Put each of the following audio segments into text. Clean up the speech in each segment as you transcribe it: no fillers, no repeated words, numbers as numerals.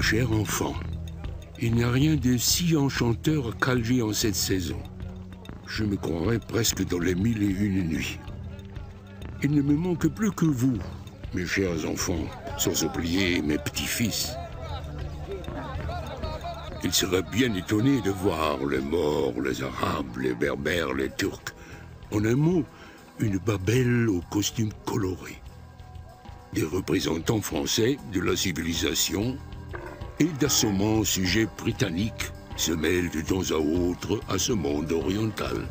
cher enfant, il n'y a rien de si enchanteur qu'Alger en cette saison. Je me croirais presque dans les 1001 nuits. Il ne me manque plus que vous, mes chers enfants, sans oublier mes petits-fils. Ils seraient bien étonnés de voir les Maures, les Arabes, les Berbères, les Turcs. En un mot, une Babel aux costumes colorés. Des représentants français de la civilisation et d'assommants sujets britanniques se mêlent de temps à autre à ce monde oriental.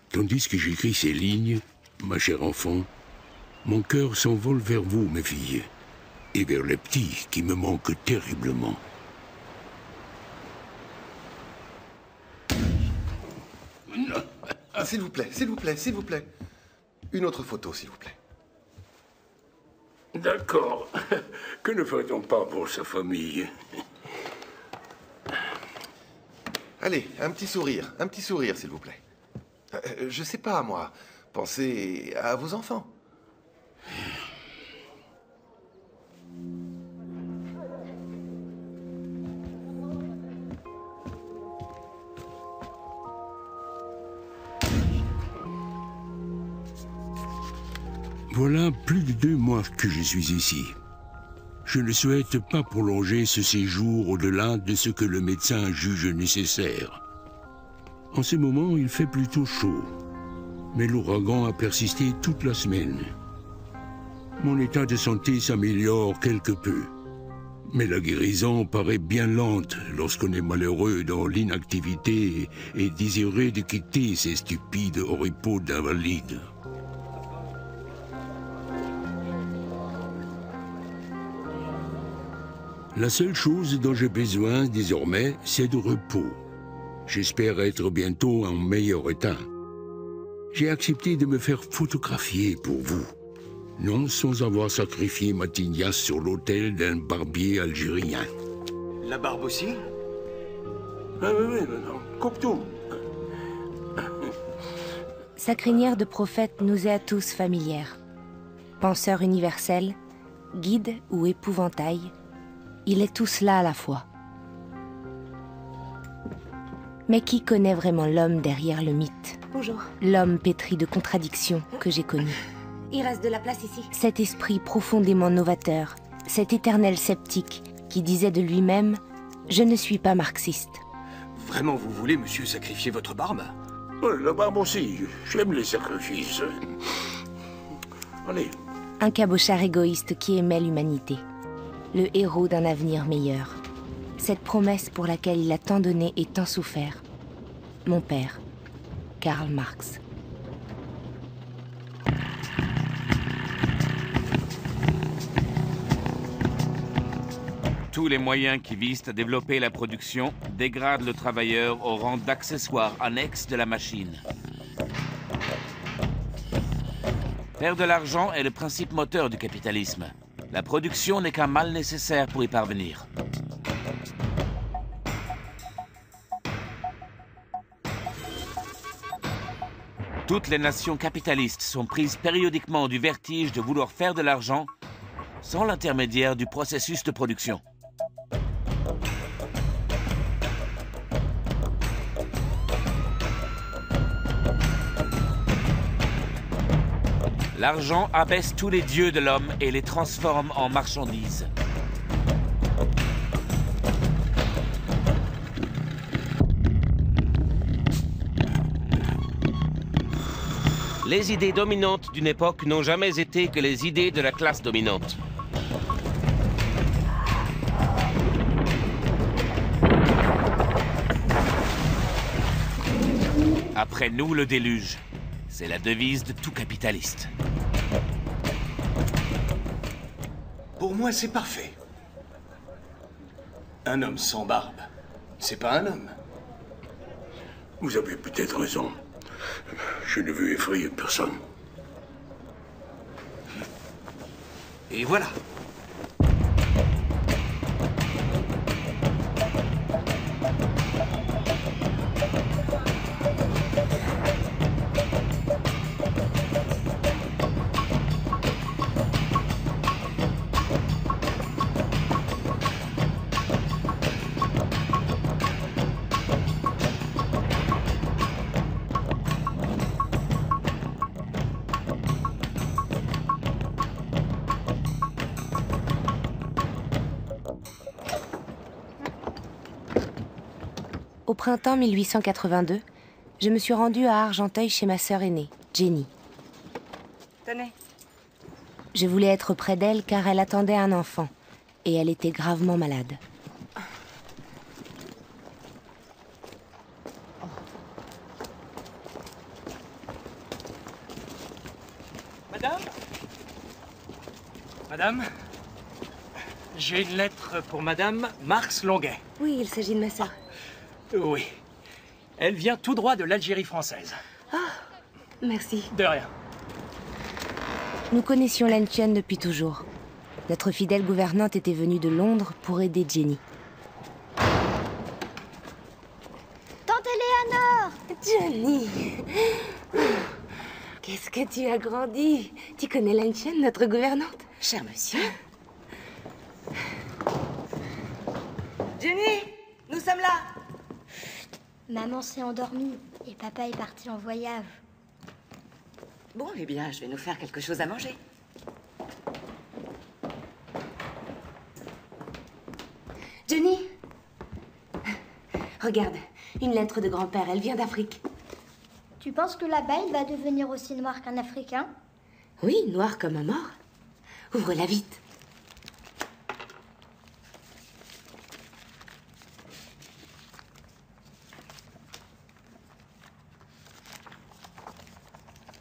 Tandis que j'écris ces lignes, ma chère enfant, mon cœur s'envole vers vous, mes filles, et vers les petits qui me manquent terriblement. S'il vous plaît, s'il vous plaît, s'il vous plaît. Une autre photo, s'il vous plaît. D'accord. Que ne ferait-on pas pour sa famille? Allez, un petit sourire, s'il vous plaît. Je sais pas, moi. Pensez à vos enfants. Voilà plus de 2 mois que je suis ici. Je ne souhaite pas prolonger ce séjour au-delà de ce que le médecin juge nécessaire. En ce moment, il fait plutôt chaud, mais l'ouragan a persisté toute la semaine. Mon état de santé s'améliore quelque peu, mais la guérison paraît bien lente lorsqu'on est malheureux dans l'inactivité et désireux de quitter ces stupides oripeaux d'invalides. La seule chose dont j'ai besoin désormais, c'est de repos. J'espère être bientôt en meilleur état. J'ai accepté de me faire photographier pour vous. Non sans avoir sacrifié ma tignasse sur l'autel d'un barbier algérien. La barbe aussi? Oui, non, coupe tout. Sa crinière de prophète nous est à tous familière. Penseur universel, guide ou épouvantail, il est tout cela à la fois. Mais qui connaît vraiment l'homme derrière le mythe? Bonjour. L'homme pétri de contradictions que j'ai connu. Il reste de la place ici. Cet esprit profondément novateur, cet éternel sceptique qui disait de lui-même « Je ne suis pas marxiste ». Vraiment, vous voulez, monsieur, sacrifier votre barbe? Oui, la barbe aussi. J'aime les sacrifices. Allez. Un cabochard égoïste qui aimait l'humanité. Le héros d'un avenir meilleur. Cette promesse pour laquelle il a tant donné et tant souffert. Mon père, Karl Marx. Tous les moyens qui visent à développer la production dégradent le travailleur au rang d'accessoire annexe de la machine. Faire de l'argent est le principe moteur du capitalisme. La production n'est qu'un mal nécessaire pour y parvenir. Toutes les nations capitalistes sont prises périodiquement du vertige de vouloir faire de l'argent sans l'intermédiaire du processus de production. L'argent abaisse tous les dieux de l'homme et les transforme en marchandises. Les idées dominantes d'une époque n'ont jamais été que les idées de la classe dominante. Après nous, le déluge. C'est la devise de tout capitaliste. Pour moi, c'est parfait. Un homme sans barbe, c'est pas un homme. Vous avez peut-être raison. Je ne veux effrayer personne. Et voilà. Au printemps 1882, je me suis rendue à Argenteuil chez ma sœur aînée, Jenny. Tenez. Je voulais être près d'elle car elle attendait un enfant et elle était gravement malade. Madame ? Madame ? J'ai une lettre pour Madame Marx Longuet. Oui, il s'agit de ma sœur. Oui. Elle vient tout droit de l'Algérie française. Merci. De rien. Nous connaissions Len Chen depuis toujours. Notre fidèle gouvernante était venue de Londres pour aider Jenny. Tante Éléanore! Jenny! Qu'est-ce que tu as grandi! Tu connais Len Chen, notre gouvernante? Cher monsieur. Jenny, nous sommes là. Maman s'est endormie et papa est parti en voyage. Bon, eh bien, je vais nous faire quelque chose à manger. Jenny, regarde, une lettre de grand-père, elle vient d'Afrique. Tu penses que là-bas, il va devenir aussi noir qu'un Africain? Oui, noir comme un mort. Ouvre-la vite.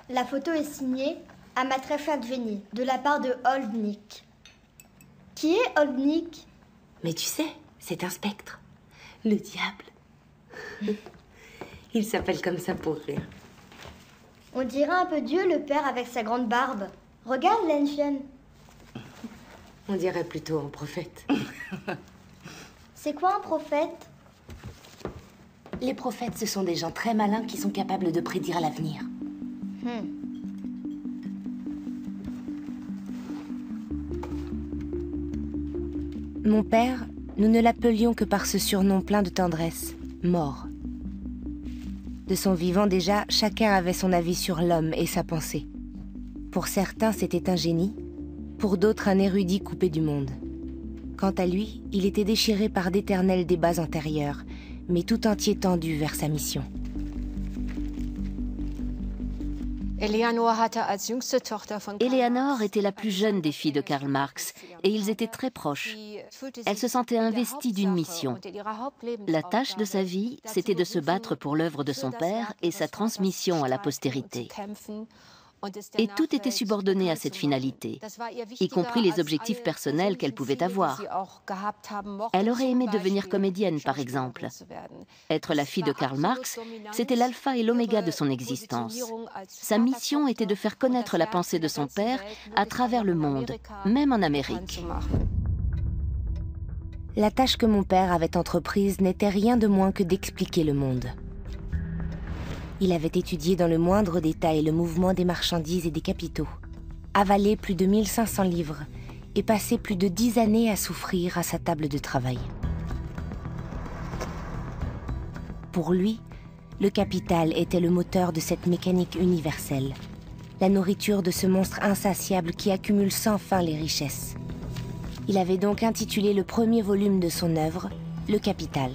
La photo est signée Amatref Adveni, de la part de Old Nick. Qui est Old Nick? Mais tu sais, c'est un spectre. Le diable. Il s'appelle comme ça pour rire. On dirait un peu Dieu, le père, avec sa grande barbe. Regarde, Len Chen. On dirait plutôt un prophète. C'est quoi un prophète? Les prophètes, ce sont des gens très malins qui sont capables de prédire l'avenir. Mon père, nous ne l'appelions que par ce surnom plein de tendresse, Mort. De son vivant déjà, chacun avait son avis sur l'homme et sa pensée. Pour certains, c'était un génie, pour d'autres, un érudit coupé du monde. Quant à lui, il était déchiré par d'éternels débats antérieurs, mais tout entier tendu vers sa mission. Éléanore était la plus jeune des filles de Karl Marx et ils étaient très proches. Elle se sentait investie d'une mission. La tâche de sa vie, c'était de se battre pour l'œuvre de son père et sa transmission à la postérité. Et tout était subordonné à cette finalité, y compris les objectifs personnels qu'elle pouvait avoir. Elle aurait aimé devenir comédienne, par exemple. Être la fille de Karl Marx, c'était l'alpha et l'oméga de son existence. Sa mission était de faire connaître la pensée de son père à travers le monde, même en Amérique. La tâche que mon père avait entreprise n'était rien de moins que d'expliquer le monde. Il avait étudié dans le moindre détail le mouvement des marchandises et des capitaux, avalé plus de 1500 livres et passé plus de 10 années à souffrir à sa table de travail. Pour lui, le capital était le moteur de cette mécanique universelle, la nourriture de ce monstre insatiable qui accumule sans fin les richesses. Il avait donc intitulé le premier volume de son œuvre « Le Capital ».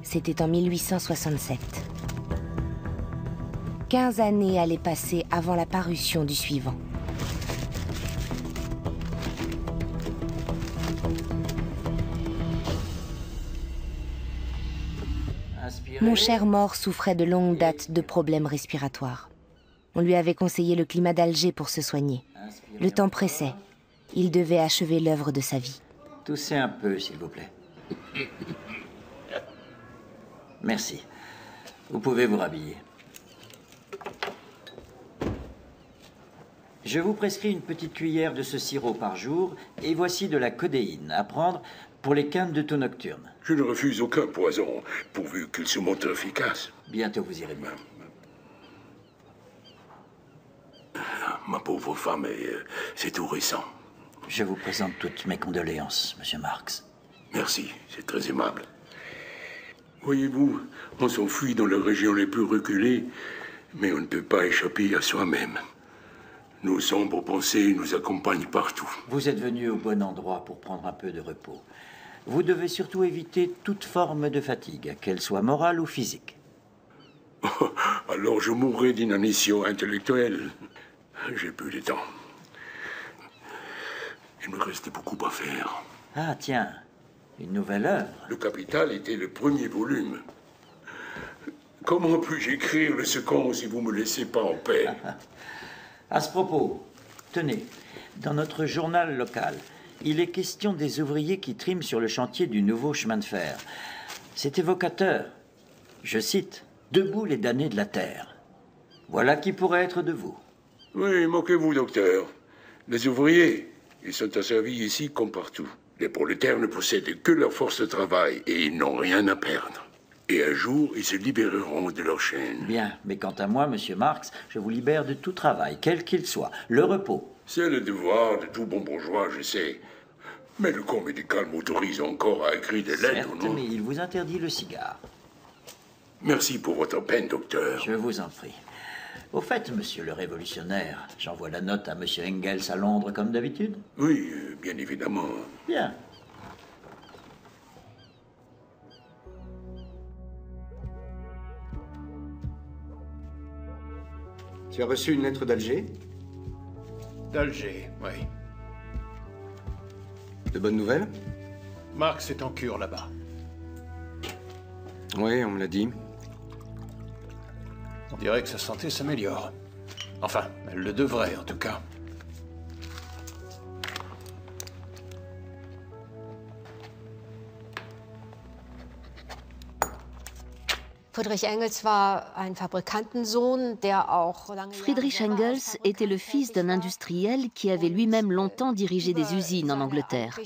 C'était en 1867. 15 années allaient passer avant la parution du suivant. Mon cher Mort souffrait de longue date de problèmes respiratoires. On lui avait conseillé le climat d'Alger pour se soigner. Le temps pressait. Il devait achever l'œuvre de sa vie. Toussez un peu, s'il vous plaît. Merci. Vous pouvez vous rhabiller. Je vous prescris une petite cuillère de ce sirop par jour et voici de la codéine à prendre pour les quintes de taux nocturnes. Je ne refuse aucun poison, pourvu qu'il se montre efficace. Bientôt vous irez mieux. Ma pauvre femme, c'est tout récent. Je vous présente toutes mes condoléances, monsieur Marx. Merci, c'est très aimable. Voyez-vous, on s'enfuit dans les régions les plus reculées, mais on ne peut pas échapper à soi-même. Nos sombres pensées nous accompagnent partout. Vous êtes venu au bon endroit pour prendre un peu de repos. Vous devez surtout éviter toute forme de fatigue, qu'elle soit morale ou physique. Alors je mourrai d'inanition intellectuelle. J'ai peu de temps. Il me reste beaucoup à faire. Ah tiens, une nouvelle œuvre. Le Capital était le premier volume. Comment puis-je écrire le second si vous me laissez pas en paix? À ce propos, tenez, dans notre journal local, il est question des ouvriers qui triment sur le chantier du nouveau chemin de fer. C'est évocateur. Je cite, « Debout les damnés de la terre ». Voilà qui pourrait être de vous. Oui, moquez-vous, docteur. Les ouvriers, ils sont asservis ici comme partout. Les prolétaires ne possèdent que leur force de travail et ils n'ont rien à perdre. Et un jour, ils se libéreront de leur chaîne. Bien, mais quant à moi, monsieur Marx, je vous libère de tout travail, quel qu'il soit. Le repos. C'est le devoir de tout bon bourgeois, je sais. Mais le corps médical m'autorise encore à écrire des lettres, Certes, non? mais il vous interdit le cigare. Merci pour votre peine, docteur. Je vous en prie. Au fait, monsieur le révolutionnaire, j'envoie la note à monsieur Engels à Londres comme d'habitude? Oui, bien évidemment. Bien. Tu as reçu une lettre d'Alger? D'Alger, oui. De bonnes nouvelles? Marx est en cure là-bas. Oui, on me l'a dit. On dirait que sa santé s'améliore. Enfin, elle le devrait, en tout cas. Friedrich Engels était le fils d'un industriel qui avait lui-même longtemps dirigé des usines en Angleterre.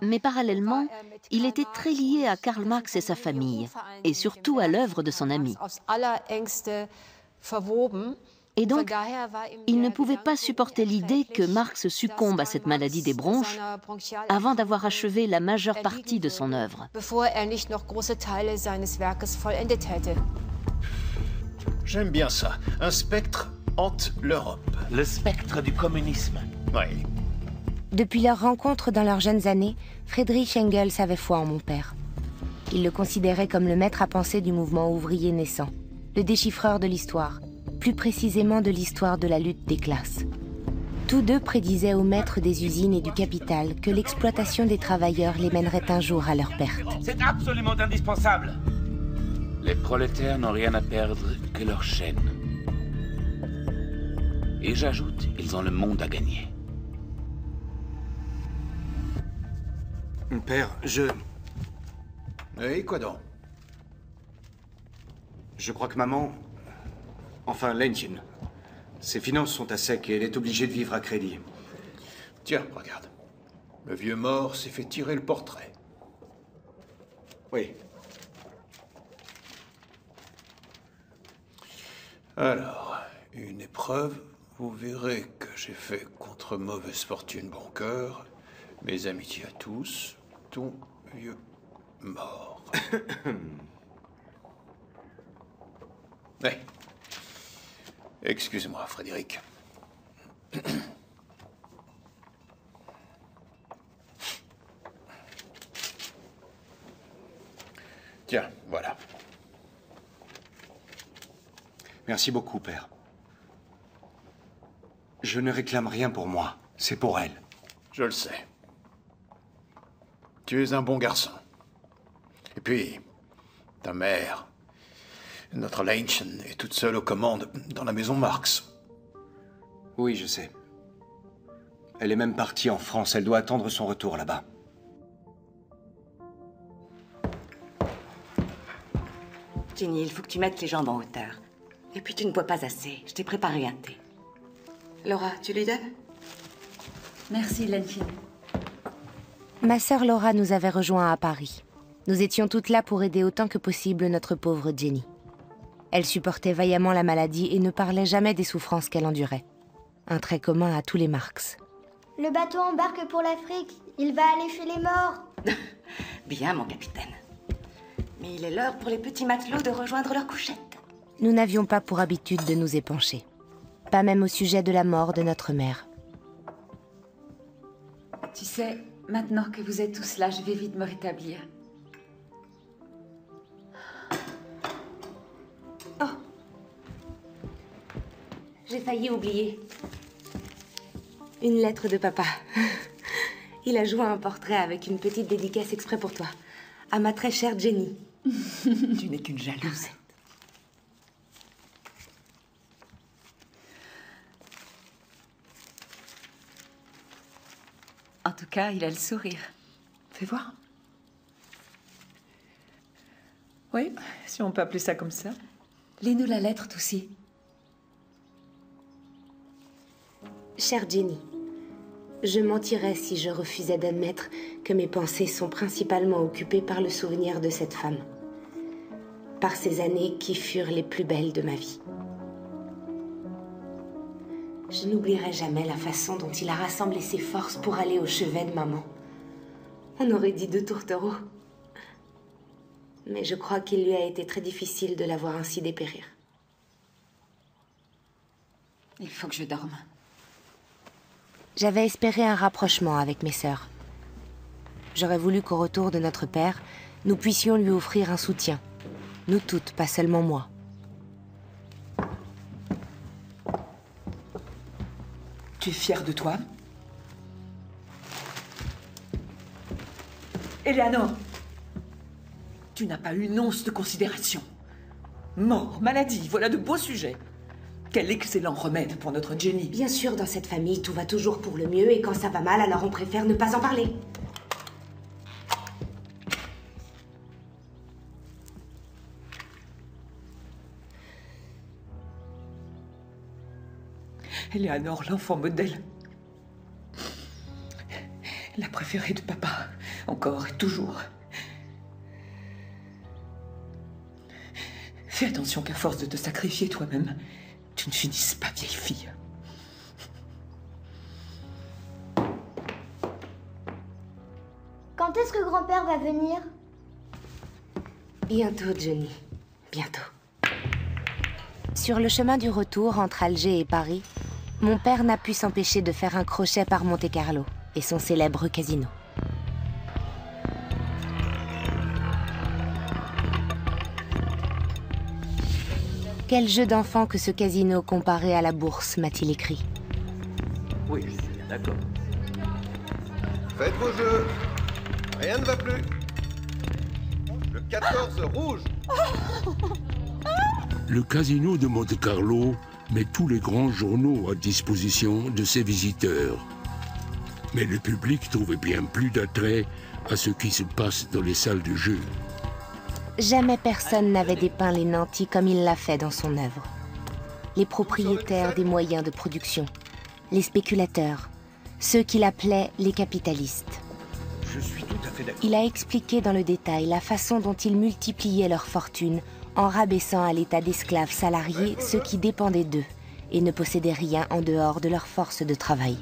Mais parallèlement, il était très lié à Karl Marx et sa famille, et surtout à l'œuvre de son ami. Et donc, il ne pouvait pas supporter l'idée que Marx succombe à cette maladie des bronches avant d'avoir achevé la majeure partie de son œuvre. J'aime bien ça. Un spectre hante l'Europe. Le spectre du communisme. Oui. Depuis leur rencontre dans leurs jeunes années, Friedrich Engels avait foi en mon père. Il le considérait comme le maître à penser du mouvement ouvrier naissant, le déchiffreur de l'histoire, plus précisément de l'histoire de la lutte des classes. Tous deux prédisaient aux maîtres des usines et du capital que l'exploitation des travailleurs les mènerait un jour à leur perte. C'est absolument indispensable. Les prolétaires n'ont rien à perdre que leur chaîne. Et j'ajoute, ils ont le monde à gagner. Père, Oui, quoi donc? Je crois que maman... Enfin, Lenchen. Ses finances sont à sec et elle est obligée de vivre à crédit. Tiens, regarde. Le vieux mort s'est fait tirer le portrait. Oui. Alors, une épreuve, vous verrez que j'ai fait contre mauvaise fortune bon cœur. Mes amitiés à tous, ton vieux mort. Oui. Excuse-moi, Frédéric. Tiens, voilà. Merci beaucoup, père. Je ne réclame rien pour moi. C'est pour elle. Je le sais. Tu es un bon garçon. Et puis, ta mère, notre Lenchen, est toute seule aux commandes dans la maison Marx. Oui, je sais. Elle est même partie en France. Elle doit attendre son retour là-bas. Jenny, il faut que tu mettes les jambes en hauteur. Et puis tu ne bois pas assez. Je t'ai préparé un thé. Laura, tu lui donnes? Merci, Lenchen. Ma sœur Laura nous avait rejoints à Paris. Nous étions toutes là pour aider autant que possible notre pauvre Jenny. Elle supportait vaillamment la maladie et ne parlait jamais des souffrances qu'elle endurait. Un trait commun à tous les Marx. Le bateau embarque pour l'Afrique. Il va aller chez les morts. Bien, mon capitaine. Mais il est l'heure pour les petits matelots de rejoindre leur couchette. Nous n'avions pas pour habitude de nous épancher. Pas même au sujet de la mort de notre mère. Tu sais, Maintenant que vous êtes tous là, je vais vite me rétablir. Oh! J'ai failli oublier. Une lettre de papa. Il a joint un portrait avec une petite dédicace exprès pour toi. À ma très chère Jenny. Tu n'es qu'une jalouse. En tout cas, il a le sourire. Fais voir. Oui, si on peut appeler ça comme ça. Lis-nous la lettre, Toussi. Chère Jenny, je mentirais si je refusais d'admettre que mes pensées sont principalement occupées par le souvenir de cette femme. Par ces années qui furent les plus belles de ma vie. Je n'oublierai jamais la façon dont il a rassemblé ses forces pour aller au chevet de maman. On aurait dit 2 tourtereaux. Mais je crois qu'il lui a été très difficile de la voir ainsi dépérir. Il faut que je dorme. J'avais espéré un rapprochement avec mes sœurs. J'aurais voulu qu'au retour de notre père, nous puissions lui offrir un soutien. Nous toutes, pas seulement moi. Tu es fière de toi? Eleanor, tu n'as pas une once de considération. Mort, maladie, voilà de beaux sujets. Quel excellent remède pour notre Jenny. Bien sûr, dans cette famille, tout va toujours pour le mieux, et quand ça va mal, alors on préfère ne pas en parler. Eleanor, l'enfant modèle. La préférée de papa, encore et toujours. Fais attention qu'à force de te sacrifier toi-même, tu ne finisses pas vieille fille. Quand est-ce que grand-père va venir? Bientôt, Jenny. Bientôt. Sur le chemin du retour entre Alger et Paris, mon père n'a pu s'empêcher de faire un crochet par Monte-Carlo et son célèbre casino. Quel jeu d'enfant que ce casino comparé à la bourse, m'a-t-il écrit. Oui, je suis bien d'accord. Faites vos jeux. Rien ne va plus. Le 14 rouge. Le casino de Monte-Carlo met tous les grands journaux à disposition de ses visiteurs. Mais le public trouve bien plus d'attrait à ce qui se passe dans les salles de jeu. Jamais personne n'avait dépeint les nantis comme il l'a fait dans son œuvre. Les propriétaires des moyens de production, les spéculateurs, ceux qu'il appelait les capitalistes. Je suis tout à fait d'accord. Il a expliqué dans le détail la façon dont ils multipliaient leurs fortunes en rabaissant à l'état d'esclaves salariés ceux qui dépendaient d'eux et ne possédaient rien en dehors de leur force de travail.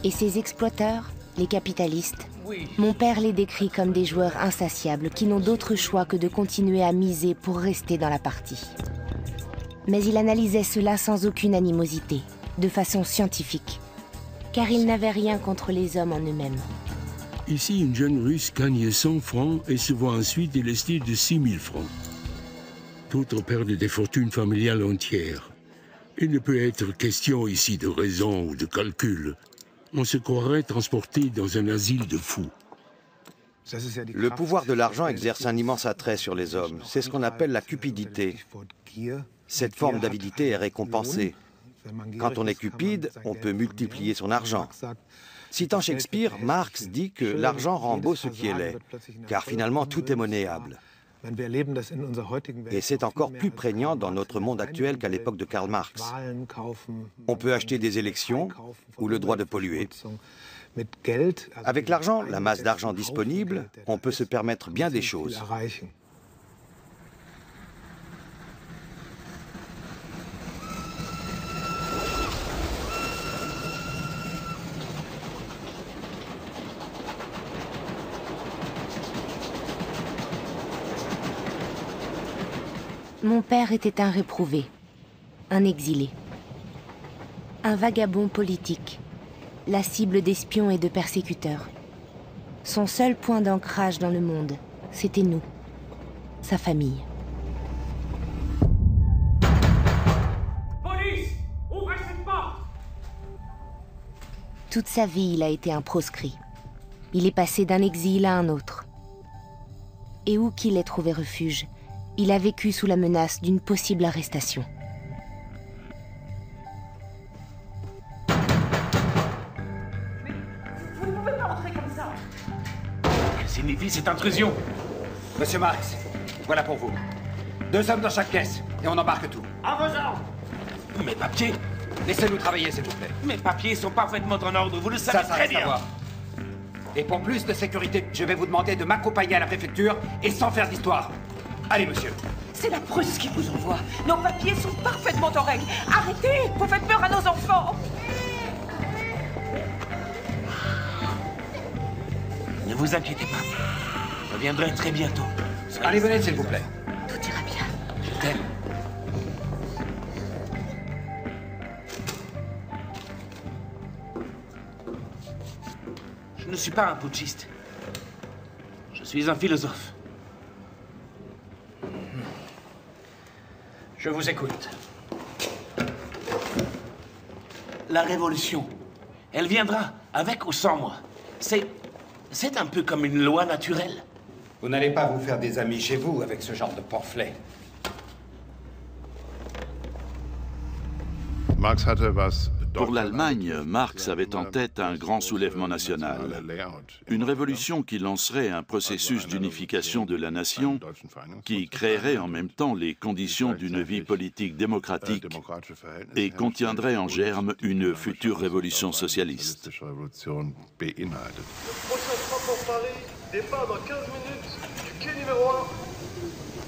Et ces exploiteurs, les capitalistes, mon père les décrit comme des joueurs insatiables qui n'ont d'autre choix que de continuer à miser pour rester dans la partie. Mais il analysait cela sans aucune animosité, de façon scientifique, car il n'avait rien contre les hommes en eux-mêmes. Ici, une jeune Russe gagne 100 francs et se voit ensuite délestée de 6000 francs. D'autres perdent des fortunes familiales entières. Il ne peut être question ici de raison ou de calcul. On se croirait transporté dans un asile de fous. Le pouvoir de l'argent exerce un immense attrait sur les hommes. C'est ce qu'on appelle la cupidité. Cette forme d'avidité est récompensée. Quand on est cupide, on peut multiplier son argent. Citant Shakespeare, Marx dit que l'argent rend beau ce qui est laid, car finalement tout est monnayable. Et c'est encore plus prégnant dans notre monde actuel qu'à l'époque de Karl Marx. On peut acheter des élections ou le droit de polluer. Avec l'argent, la masse d'argent disponible, on peut se permettre bien des choses. Mon père était un réprouvé, un exilé, un vagabond politique, la cible d'espions et de persécuteurs. Son seul point d'ancrage dans le monde, c'était nous, sa famille. Police! Ouvrez cette porte! Toute sa vie, il a été un proscrit. Il est passé d'un exil à un autre. Et où qu'il ait trouvé refuge, il a vécu sous la menace d'une possible arrestation. Vous ne pouvez pas rentrer comme ça. Que signifie cette intrusion? Monsieur Marx, voilà pour vous. 2 hommes dans chaque pièce, et on embarque tout. À vos ordres! Mes papiers? Laissez-nous travailler, s'il vous plaît. Mes papiers sont parfaitement en ordre, vous le savez Ça très reste à bien. voir. Et pour plus de sécurité, je vais vous demander de m'accompagner à la préfecture et sans faire d'histoire. Allez, monsieur. C'est la Prusse qui vous envoie. Nos papiers sont parfaitement en règle. Arrêtez! Vous faites peur à nos enfants! Ne vous inquiétez pas. Je reviendrai très bientôt. Allez, venez, s'il vous plaît. Tout ira bien. Je t'aime. Je ne suis pas un putschiste. Je suis un philosophe. Je vous écoute. La révolution, elle viendra, avec ou sans moi. C'est un peu comme une loi naturelle. Vous n'allez pas vous faire des amis chez vous avec ce genre de pamphlet. Pour l'Allemagne, Marx avait en tête un grand soulèvement national, une révolution qui lancerait un processus d'unification de la nation, qui créerait en même temps les conditions d'une vie politique démocratique et contiendrait en germe une future révolution socialiste. Le prochain train pour Paris, départ dans 15 minutes du quai numéro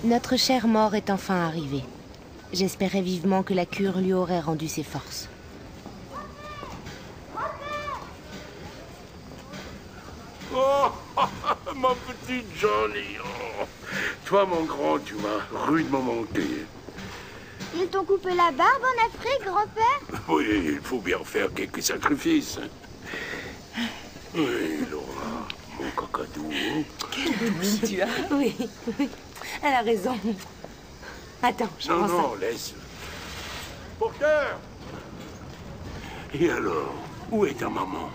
1. Notre cher mort est enfin arrivé. J'espérais vivement que la cure lui aurait rendu ses forces. Oh, ma petite Johnny. Oh. Toi, mon grand, tu m'as rudement manqué. Ils t'ont coupé la barbe en Afrique, grand-père? Oui, il faut bien faire quelques sacrifices. Oui, Laura, mon cacadou. Quelle douce tu as. Oui, oui, elle a raison. Attends, je prends ça. Non, laisse. Porteur! Et alors, où est ta maman?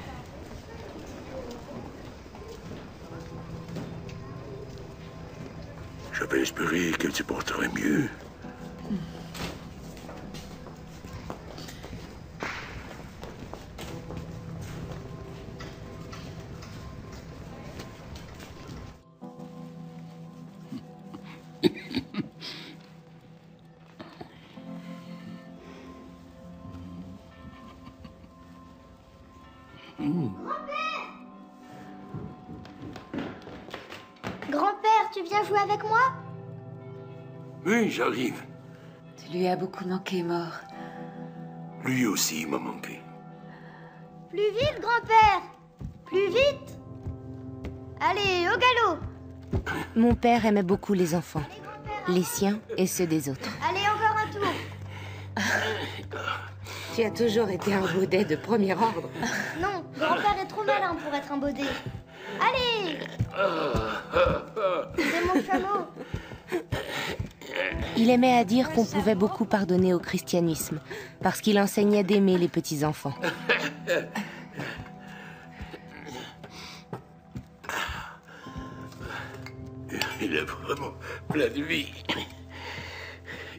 J'avais espéré qu'elle se porterait mieux. Grand-père, tu viens jouer avec moi? Oui, j'arrive. Tu lui as beaucoup manqué, mort. Lui aussi m'a manqué. Plus vite, grand-père! Plus vite! Allez, au galop! Mon père aimait beaucoup les enfants, les siens et ceux des autres. Allez, encore un tour! Tu as toujours été un baudet de premier ordre. Non, grand-père est trop malin pour être un baudet. Allez! C'est mon chameau. Il aimait à dire qu'on pouvait beaucoup pardonner au christianisme, parce qu'il enseignait d'aimer les petits-enfants. Il est vraiment plein de vie.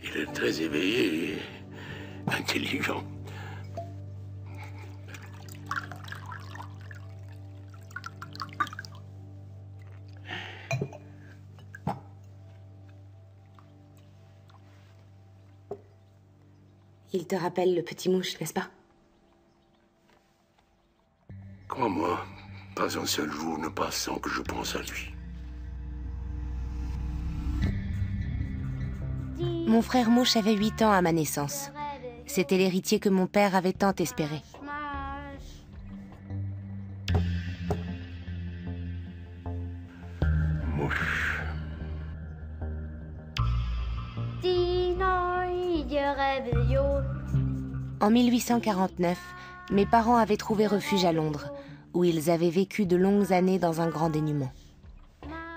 Il est très éveillé et intelligent. Il te rappelle le petit mouche, n'est-ce pas? Crois-moi, pas un seul jour ne passe sans que je pense à lui. Mon frère Mouche avait 8 ans à ma naissance. C'était l'héritier que mon père avait tant espéré. Mouche. En 1849, Mes parents avaient trouvé refuge à Londres, où ils avaient vécu de longues années dans un grand dénuement.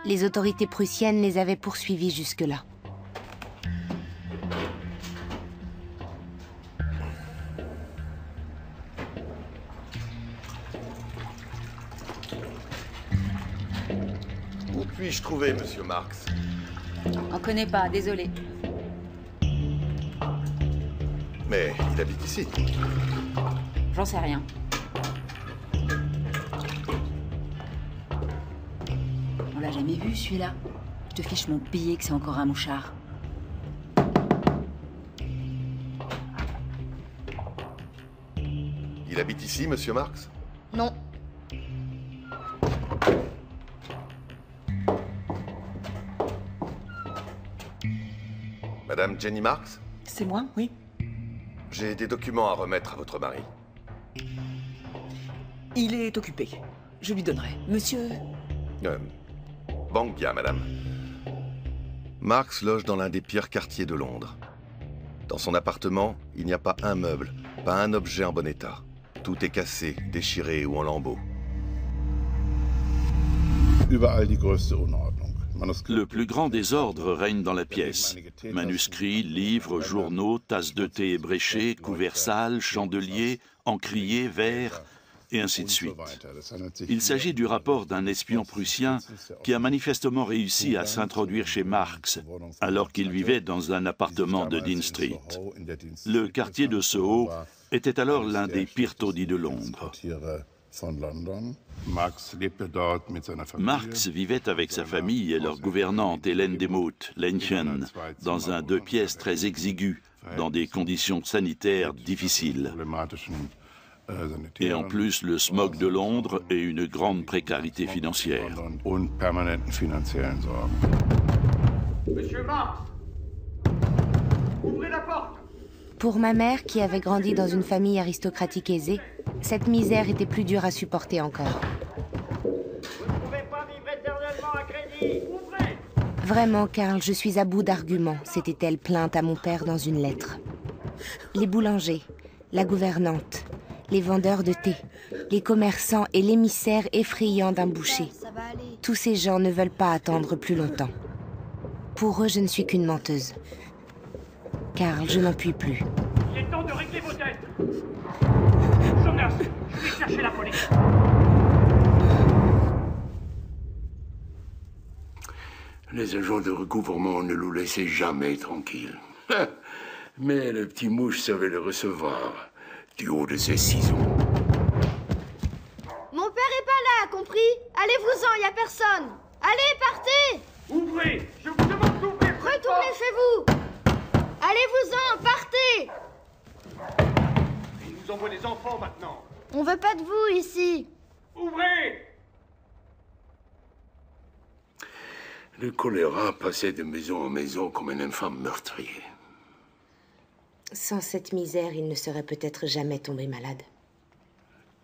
Les autorités prussiennes les avaient poursuivis jusque-là. Où puis-je trouver Monsieur Marx? On connaît pas, désolé. Mais il habite ici. J'en sais rien. On l'a jamais vu, celui-là. Je te fiche mon billet que c'est encore un mouchard. Il habite ici, Monsieur Marx? Non. Madame Jenny Marx? C'est moi, oui. J'ai des documents à remettre à votre mari. Il est occupé. Je lui donnerai. Monsieur... Bangbia, madame. Marx loge dans l'un des pires quartiers de Londres. Dans son appartement, il n'y a pas un meuble, pas un objet en bon état. Tout est cassé, déchiré ou en lambeaux. Le plus grand désordre règne dans la pièce. Manuscrits, livres, journaux, tasses de thé ébréchées, couverts sales, chandeliers, encriers, verres, et ainsi de suite. Il s'agit du rapport d'un espion prussien qui a manifestement réussi à s'introduire chez Marx, alors qu'il vivait dans un appartement de Dean Street. Le quartier de Soho était alors l'un des pires taudis de Londres. Marx vivait avec sa famille et leur gouvernante Hélène Demuth, Lenchen, dans un 2 pièces très exigu, dans des conditions sanitaires difficiles. Et en plus, le smog de Londres et une grande précarité financière. Monsieur Marx, ouvrez la porte! Pour ma mère, qui avait grandi dans une famille aristocratique aisée, cette misère était plus dure à supporter encore. Vous ne pouvez pas vivre éternellement à crédit! Ouvrez! Vraiment, Karl, je suis à bout d'arguments, s'était-elle plainte à mon père dans une lettre. Les boulangers, la gouvernante, les vendeurs de thé, les commerçants et l'émissaire effrayant d'un boucher. Tous ces gens ne veulent pas attendre plus longtemps. Pour eux, je ne suis qu'une menteuse. Karl, je n'en puis plus. Il est temps de régler vos dettes! Jonas, je vais chercher la police! Les agents de recouvrement ne nous laissaient jamais tranquilles. Mais le petit mouche savait le recevoir, du haut de ses ciseaux. Mon père est pas là, compris? Allez-vous-en, y a personne. Allez, partez! Ouvrez! Je vous demande d'ouvrir! Retournez chez vous! Allez-vous-en, partez! Ils nous envoient des enfants maintenant! On veut pas de vous ici! Ouvrez! Le choléra passait de maison en maison comme un infâme meurtrier. Sans cette misère, il ne serait peut-être jamais tombé malade.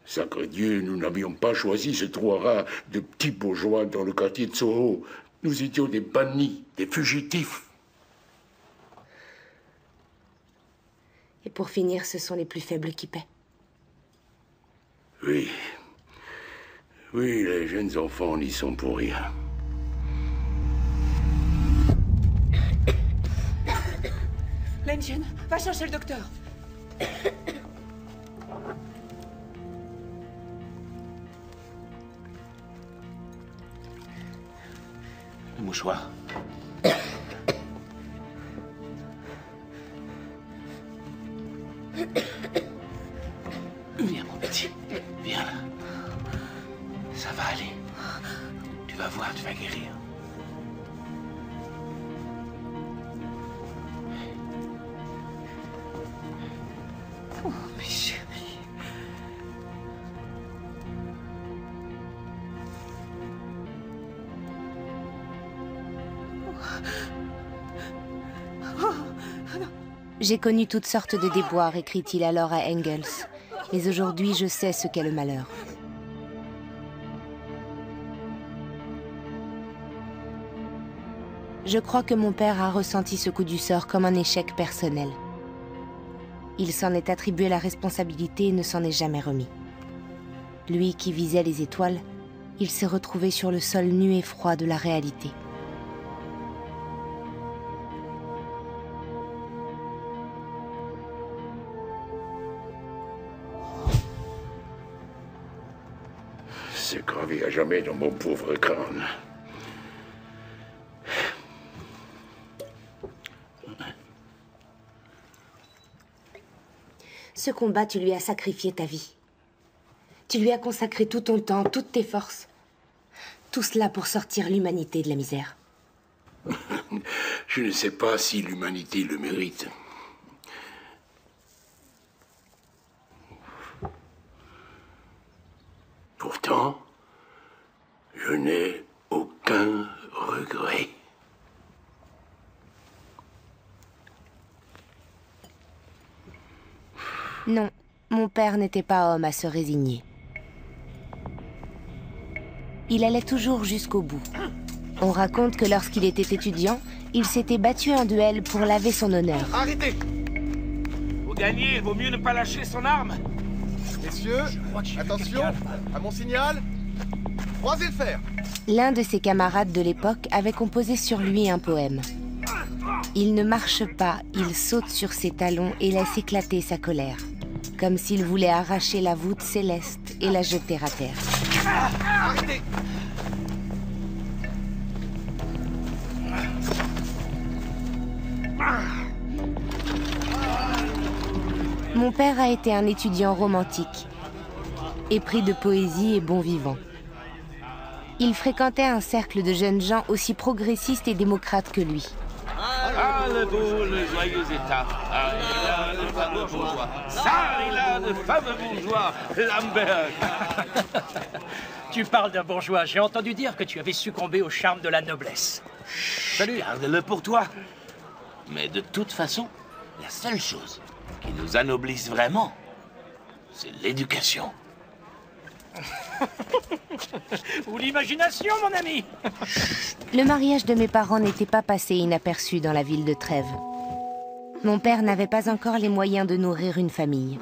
Sacré Dieu, nous n'avions pas choisi ce trou à rats de petits bourgeois dans le quartier de Soho. Nous étions des bannis, des fugitifs. Et pour finir, ce sont les plus faibles qui paient. Oui. Oui, les jeunes enfants n'y sont pour rien. Lenchen, va chercher le docteur. Le mouchoir. Viens, mon petit. Viens. Ça va aller. Tu vas voir, tu vas guérir. Oh, mes chéris. J'ai connu toutes sortes de déboires, écrit-il alors à Engels. Mais aujourd'hui, je sais ce qu'est le malheur. Je crois que mon père a ressenti ce coup du sort comme un échec personnel. Il s'en est attribué la responsabilité et ne s'en est jamais remis. Lui qui visait les étoiles, il s'est retrouvé sur le sol nu et froid de la réalité. C'est gravé à jamais dans mon pauvre crâne. Ce combat, tu lui as sacrifié ta vie. Tu lui as consacré tout ton temps, toutes tes forces. Tout cela pour sortir l'humanité de la misère. Je ne sais pas si l'humanité le mérite. Pourtant, je n'ai aucun regret. Non, mon père n'était pas homme à se résigner. Il allait toujours jusqu'au bout. On raconte que lorsqu'il était étudiant, il s'était battu en duel pour laver son honneur. Arrêtez! Pour gagner, il vaut mieux ne pas lâcher son arme. Messieurs, attention, à mon signal, croisez le fer. L'un de ses camarades de l'époque avait composé sur lui un poème. Il ne marche pas, il saute sur ses talons et laisse éclater sa colère, comme s'il voulait arracher la voûte céleste et la jeter à terre. Arrêtez! Mon père a été un étudiant romantique, épris de poésie et bon vivant. Il fréquentait un cercle de jeunes gens aussi progressistes et démocrates que lui. Ah, le beau, le joyeux état. Ah, il a le fameux bourgeois. Ça, il a le fameux bourgeois, Lambert. Tu parles d'un bourgeois. J'ai entendu dire que tu avais succombé au charme de la noblesse. Salut. Garde-le pour toi. Mais de toute façon, la seule chose qui nous anoblisse vraiment, c'est l'éducation. Ou l'imagination, mon ami. Le mariage de mes parents n'était pas passé inaperçu dans la ville de Trèves. Mon père n'avait pas encore les moyens de nourrir une famille.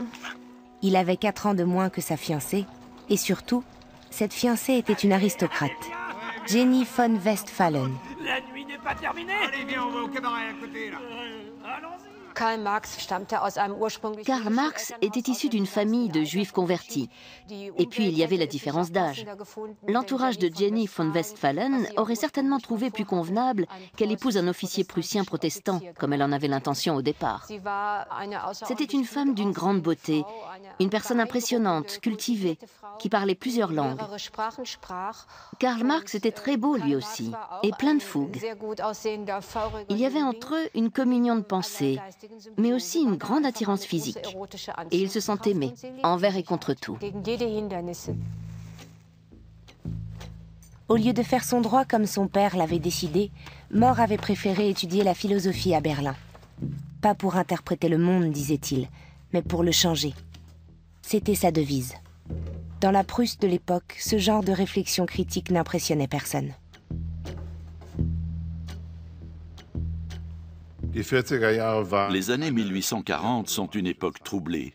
Il avait 4 ans de moins que sa fiancée, et surtout, cette fiancée était une aristocrate, Jenny von Westphalen. La nuit n'est pas terminée. Allez, viens, on va au cabaret à côté, là. Allons-y. Karl Marx était issu d'une famille de juifs convertis. Et puis il y avait la différence d'âge. L'entourage de Jenny von Westphalen aurait certainement trouvé plus convenable qu'elle épouse un officier prussien protestant, comme elle en avait l'intention au départ. C'était une femme d'une grande beauté, une personne impressionnante, cultivée, qui parlait plusieurs langues. Karl Marx était très beau lui aussi, et plein de fougue. Il y avait entre eux une communion de pensée, mais aussi une grande attirance physique. Et ils se sont aimés, envers et contre tout. Au lieu de faire son droit comme son père l'avait décidé, More avait préféré étudier la philosophie à Berlin. Pas pour interpréter le monde, disait-il, mais pour le changer. C'était sa devise. Dans la Prusse de l'époque, ce genre de réflexion critique n'impressionnait personne. Les années 1840 sont une époque troublée.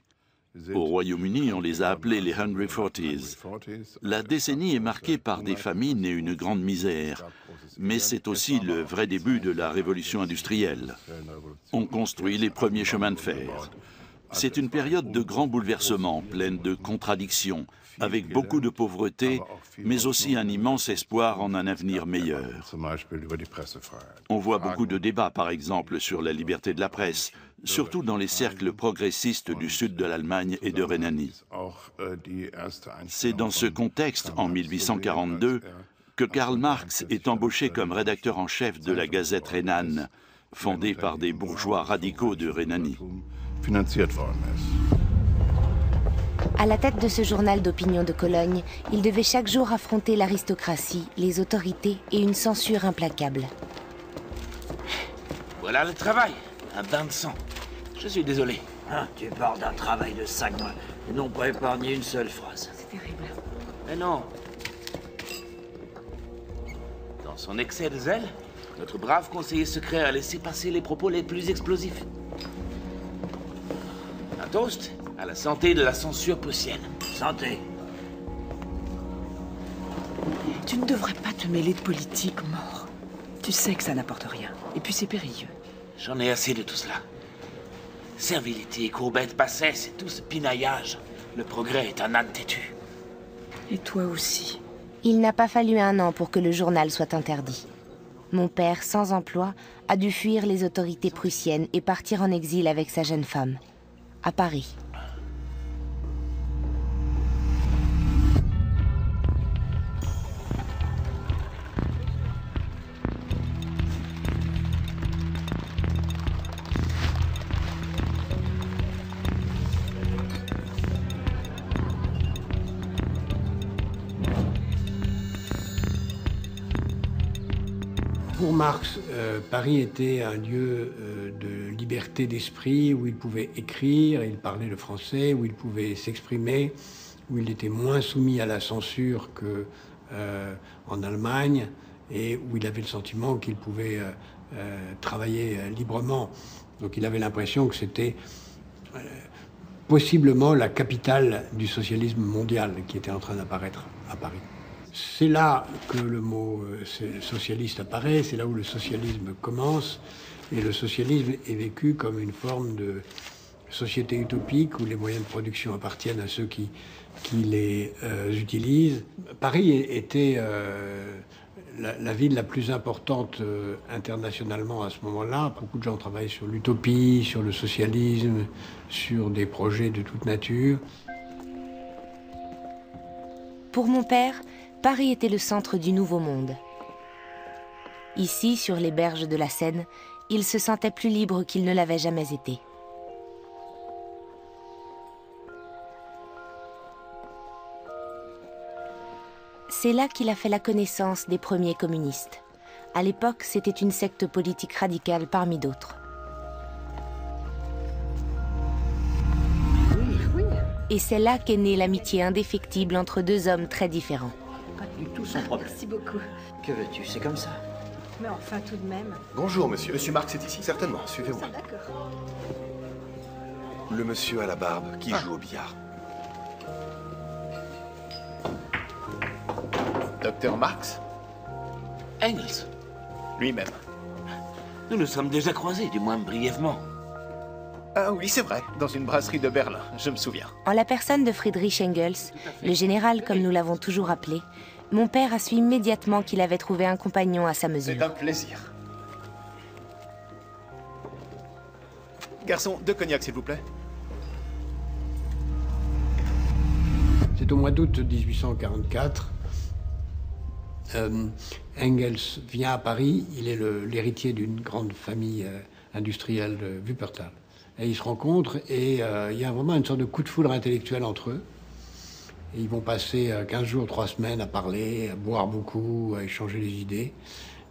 Au Royaume-Uni, on les a appelés les Hungry Forties. La décennie est marquée par des famines et une grande misère. Mais c'est aussi le vrai début de la révolution industrielle. On construit les premiers chemins de fer. C'est une période de grands bouleversements, pleine de contradictions, avec beaucoup de pauvreté, mais aussi un immense espoir en un avenir meilleur. On voit beaucoup de débats, par exemple, sur la liberté de la presse, surtout dans les cercles progressistes du sud de l'Allemagne et de Rhénanie. C'est dans ce contexte, en 1842, que Karl Marx est embauché comme rédacteur en chef de la Gazette rhénane, fondée par des bourgeois radicaux de Rhénanie. À la tête de ce journal d'opinion de Cologne, il devait chaque jour affronter l'aristocratie, les autorités et une censure implacable. Voilà le travail, un bain de sang. Je suis désolé. Ah, tu parles d'un travail de sac, et non pas épargner une seule phrase. C'est terrible. Mais non. Dans son excès de zèle, notre brave conseiller secret a laissé passer les propos les plus explosifs. Toast à la santé de la censure prussienne. Santé. Tu ne devrais pas te mêler de politique, Mort. Tu sais que ça n'apporte rien. Et puis c'est périlleux. J'en ai assez de tout cela. Servilité, courbette, bassesse et tout ce pinaillage. Le progrès est un âne têtu. Et toi aussi. Il n'a pas fallu 1 an pour que le journal soit interdit. Mon père, sans emploi, a dû fuir les autorités prussiennes et partir en exil avec sa jeune femme, à Paris. Pour Marx, Paris était un lieu de liberté d'esprit où il pouvait écrire, il parlait le français, où il pouvait s'exprimer, où il était moins soumis à la censure qu'en Allemagne et où il avait le sentiment qu'il pouvait travailler librement. Donc il avait l'impression que c'était possiblement la capitale du socialisme mondial qui était en train d'apparaître à Paris. C'est là que le mot socialiste apparaît, c'est là où le socialisme commence, et le socialisme est vécu comme une forme de société utopique où les moyens de production appartiennent à ceux qui les utilisent. Paris était la ville la plus importante internationalement à ce moment-là. Beaucoup de gens travaillent sur l'utopie, sur le socialisme, sur des projets de toute nature. Pour mon père, Paris était le centre du Nouveau Monde. Ici, sur les berges de la Seine, il se sentait plus libre qu'il ne l'avait jamais été. C'est là qu'il a fait la connaissance des premiers communistes. À l'époque, c'était une secte politique radicale parmi d'autres. Et c'est là qu'est née l'amitié indéfectible entre 2 hommes très différents. Pas du tout son problème. Merci beaucoup. Que veux-tu, c'est comme ça. Mais enfin, tout de même. Bonjour, monsieur. Monsieur Marx est ici? Certainement, suivez-moi. D'accord. Le monsieur à la barbe qui joue au billard. Docteur Marx? Engels. Lui-même. Nous nous sommes déjà croisés, du moins brièvement. Ah oui, c'est vrai, dans une brasserie de Berlin, je me souviens. En la personne de Friedrich Engels, le général comme nous l'avons toujours appelé, mon père a su immédiatement qu'il avait trouvé un compagnon à sa mesure. C'est un plaisir. Garçon, 2 cognacs, s'il vous plaît. C'est au mois d'août 1844. Engels vient à Paris, il est l'héritier d'une grande famille industrielle de Wuppertal. Et ils se rencontrent et il y a vraiment une sorte de coup de foudre intellectuel entre eux. Et ils vont passer 15 jours, 3 semaines à parler, à boire beaucoup, à échanger des idées.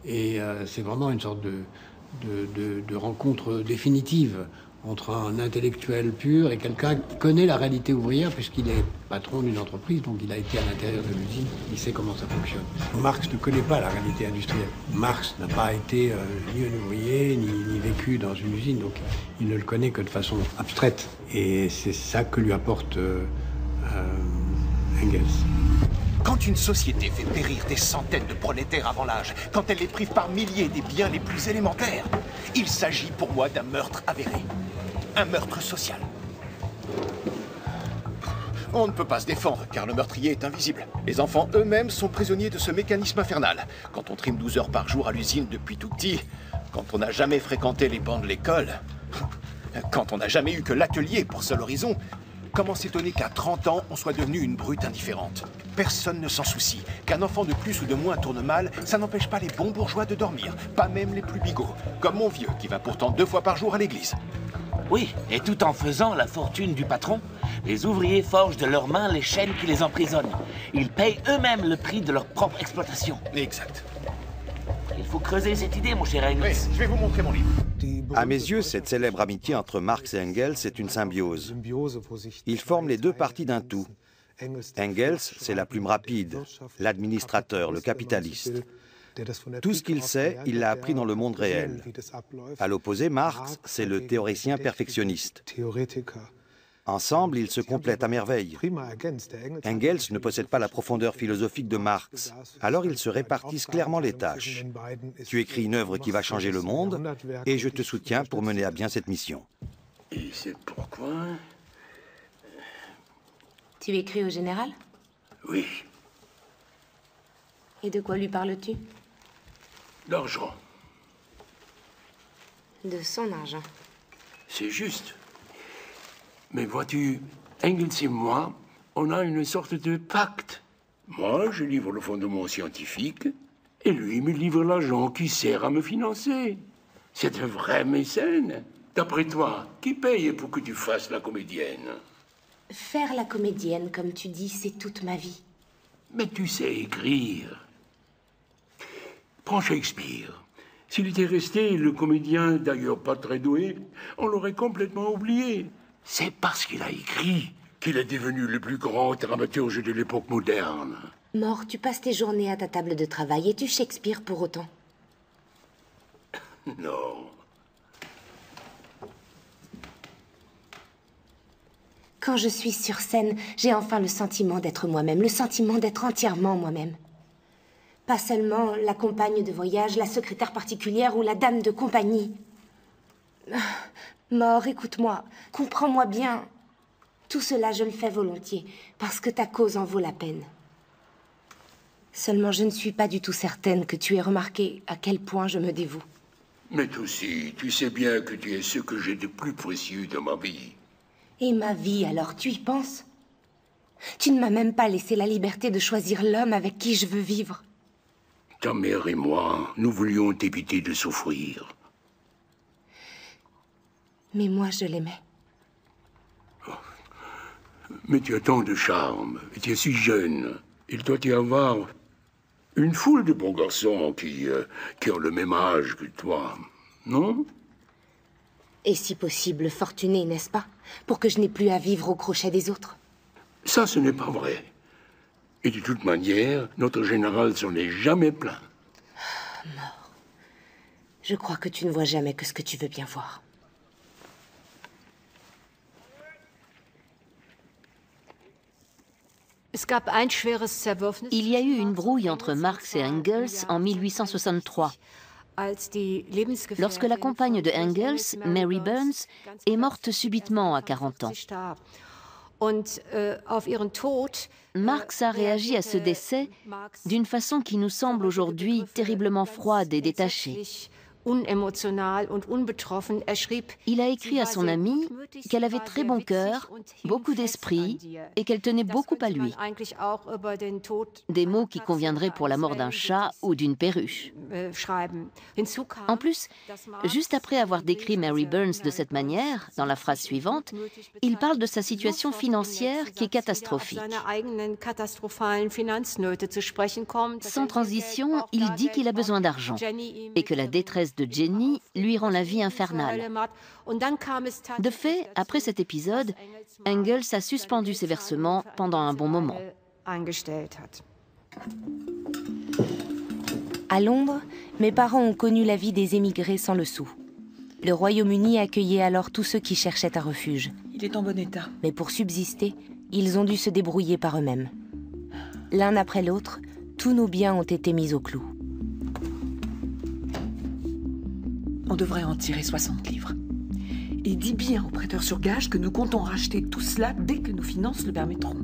Et c'est vraiment une sorte de rencontre définitive entre un intellectuel pur et quelqu'un qui connaît la réalité ouvrière puisqu'il est patron d'une entreprise, donc il a été à l'intérieur de l'usine, il sait comment ça fonctionne. Marx ne connaît pas la réalité industrielle. Marx n'a pas été ni un ouvrier, ni vécu dans une usine, donc il ne le connaît que de façon abstraite. Et c'est ça que lui apporte Engels. Quand une société fait périr des centaines de prolétaires avant l'âge, quand elle les prive par milliers des biens les plus élémentaires, il s'agit pour moi d'un meurtre avéré. Un meurtre social. On ne peut pas se défendre, car le meurtrier est invisible. Les enfants eux-mêmes sont prisonniers de ce mécanisme infernal. Quand on trime 12 heures par jour à l'usine depuis tout petit, quand on n'a jamais fréquenté les bancs de l'école, quand on n'a jamais eu que l'atelier pour seul horizon, comment s'étonner qu'à 30 ans, on soit devenu une brute indifférente? Personne ne s'en soucie. Qu'un enfant de plus ou de moins tourne mal, ça n'empêche pas les bons bourgeois de dormir. Pas même les plus bigots. Comme mon vieux, qui va pourtant 2 fois par jour à l'église. Oui, et tout en faisant la fortune du patron, les ouvriers forgent de leurs mains les chaînes qui les emprisonnent. Ils payent eux-mêmes le prix de leur propre exploitation. Exact. Il faut creuser cette idée, mon cher Engels. Oui, je vais vous montrer mon livre. À mes yeux, cette célèbre amitié entre Marx et Engels est une symbiose. Ils forment les 2 parties d'un tout. Engels, c'est la plume rapide, l'administrateur, le capitaliste. Tout ce qu'il sait, il l'a appris dans le monde réel. À l'opposé, Marx, c'est le théoricien perfectionniste. Ensemble, ils se complètent à merveille. Engels ne possède pas la profondeur philosophique de Marx, alors ils se répartissent clairement les tâches. Tu écris une œuvre qui va changer le monde, et je te soutiens pour mener à bien cette mission. Et c'est pourquoi... Tu écris au général? Oui. Et de quoi lui parles-tu? D'argent. De son argent. C'est juste. Mais vois-tu, Engels et moi, on a une sorte de pacte. Moi, je livre le fondement scientifique, et lui me livre l'argent qui sert à me financer. C'est un vrai mécène. D'après toi, qui paye pour que tu fasses la comédienne? Faire la comédienne, comme tu dis, c'est toute ma vie. Mais tu sais écrire. Prends Shakespeare. S'il était resté le comédien, d'ailleurs pas très doué, on l'aurait complètement oublié. C'est parce qu'il a écrit qu'il est devenu le plus grand dramaturge de l'époque moderne. Mort, tu passes tes journées à ta table de travail. Es-tu Shakespeare pour autant? Non. Quand je suis sur scène, j'ai enfin le sentiment d'être moi-même, le sentiment d'être entièrement moi-même. Pas seulement la compagne de voyage, la secrétaire particulière ou la dame de compagnie. Mort, écoute-moi, comprends-moi bien. Tout cela, je le fais volontiers, parce que ta cause en vaut la peine. Seulement, je ne suis pas du tout certaine que tu aies remarqué à quel point je me dévoue. Mais toi aussi, tu sais bien que tu es ce que j'ai de plus précieux dans ma vie. Et ma vie, alors, tu y penses? Tu ne m'as même pas laissé la liberté de choisir l'homme avec qui je veux vivre. Ta mère et moi, nous voulions t'éviter de souffrir. Mais moi, je l'aimais. Mais tu as tant de charme, et tu es si jeune. Il doit y avoir une foule de bons garçons qui ont le même âge que toi, non? Et si possible, fortuné, n'est-ce pas? Pour que je n'ai plus à vivre au crochet des autres. Ça, ce n'est pas vrai. Et de toute manière, notre général s'en est jamais plaint. Mort. Je crois que tu ne vois jamais que ce que tu veux bien voir. Il y a eu une brouille entre Marx et Engels en 1863, lorsque la compagne de Engels, Mary Burns, est morte subitement à 40 ans. Marx a réagi à ce décès d'une façon qui nous semble aujourd'hui terriblement froide et détachée. Il a écrit à son amie qu'elle avait très bon cœur, beaucoup d'esprit et qu'elle tenait beaucoup à lui. Des mots qui conviendraient pour la mort d'un chat ou d'une perruche. En plus, juste après avoir décrit Mary Burns de cette manière, dans la phrase suivante, il parle de sa situation financière qui est catastrophique. Sans transition, il dit qu'il a besoin d'argent et que la détresse de Jenny lui rend la vie infernale. De fait, après cet épisode, Engels a suspendu ses versements pendant un bon moment. À Londres, mes parents ont connu la vie des émigrés sans le sou. Le Royaume-Uni accueillait alors tous ceux qui cherchaient un refuge. Il est en bon état. Mais pour subsister, ils ont dû se débrouiller par eux-mêmes. L'un après l'autre, tous nos biens ont été mis au clou. On devrait en tirer 60 livres. Et dis bien aux prêteurs sur gage que nous comptons racheter tout cela dès que nos finances le permettront.